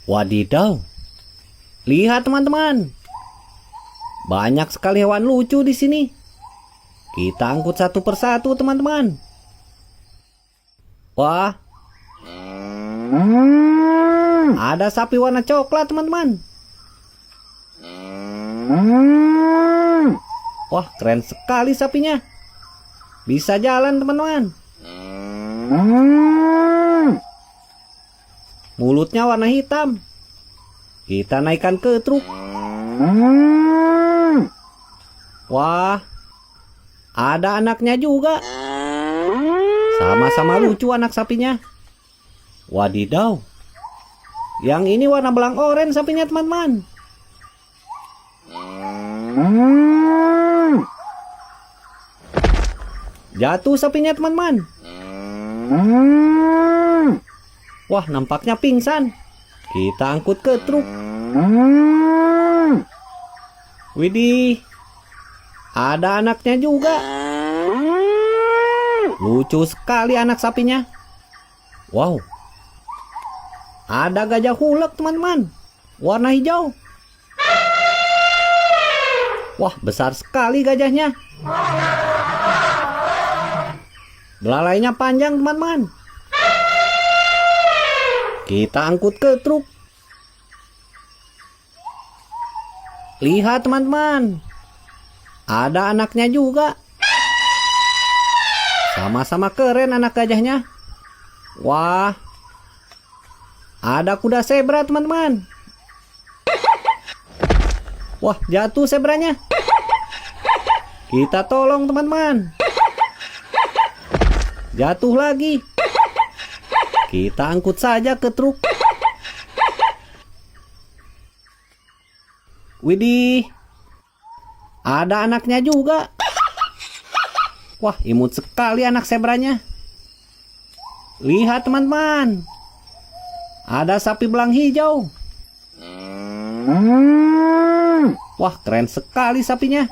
Wadidaw, lihat teman-teman, banyak sekali hewan lucu di sini. Kita angkut satu persatu teman-teman. Wah, ada sapi warna coklat teman-teman. Wah, keren sekali sapinya. Bisa jalan teman-teman. Mulutnya warna hitam. Kita naikkan ke truk. Wah, ada anaknya juga. Sama-sama lucu anak sapinya. Wadidaw, yang ini warna belang oranye sapinya teman-teman. Jatuh sapinya teman-teman. Wah, nampaknya pingsan. Kita angkut ke truk. Widih, ada anaknya juga. Lucu sekali anak sapinya. Wow, ada gajah hulek teman-teman, warna hijau. Wah, besar sekali gajahnya. Belalainya panjang teman-teman. Kita angkut ke truk. Lihat teman-teman, ada anaknya juga. Sama-sama keren anak gajahnya. Wah, ada kuda zebra teman-teman. Wah, jatuh zebranya. Kita tolong teman-teman. Jatuh lagi. Kita angkut saja ke truk. Widih, ada anaknya juga. Wah, imut sekali anak zebranya. Lihat teman-teman, ada sapi belang hijau. Wah, keren sekali sapinya.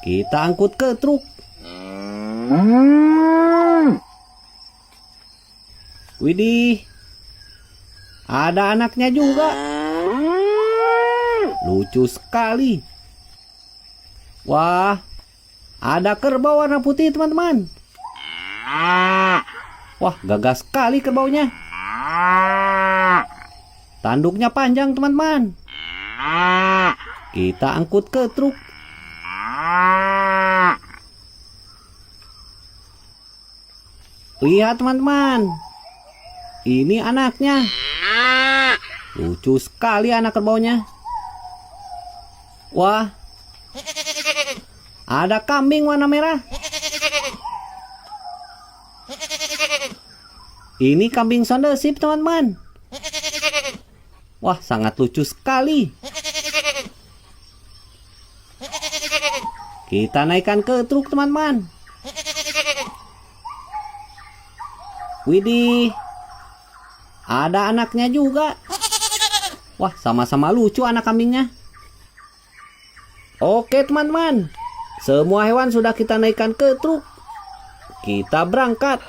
Kita angkut ke truk. Widih, ada anaknya juga. Lucu sekali. Wah, ada kerbau warna putih teman-teman. Wah, gagah sekali kerbaunya. Tanduknya panjang teman-teman. Kita angkut ke truk. Lihat teman-teman, ini anaknya. Lucu sekali anak kerbaunya. Wah, ada kambing warna merah. Ini kambing Sondersip teman-teman. Wah, sangat lucu sekali. Kita naikkan ke truk teman-teman. Widih, ada anaknya juga. Wah, sama-sama lucu anak kambingnya. Oke teman-teman, semua hewan sudah kita naikkan ke truk. Kita berangkat.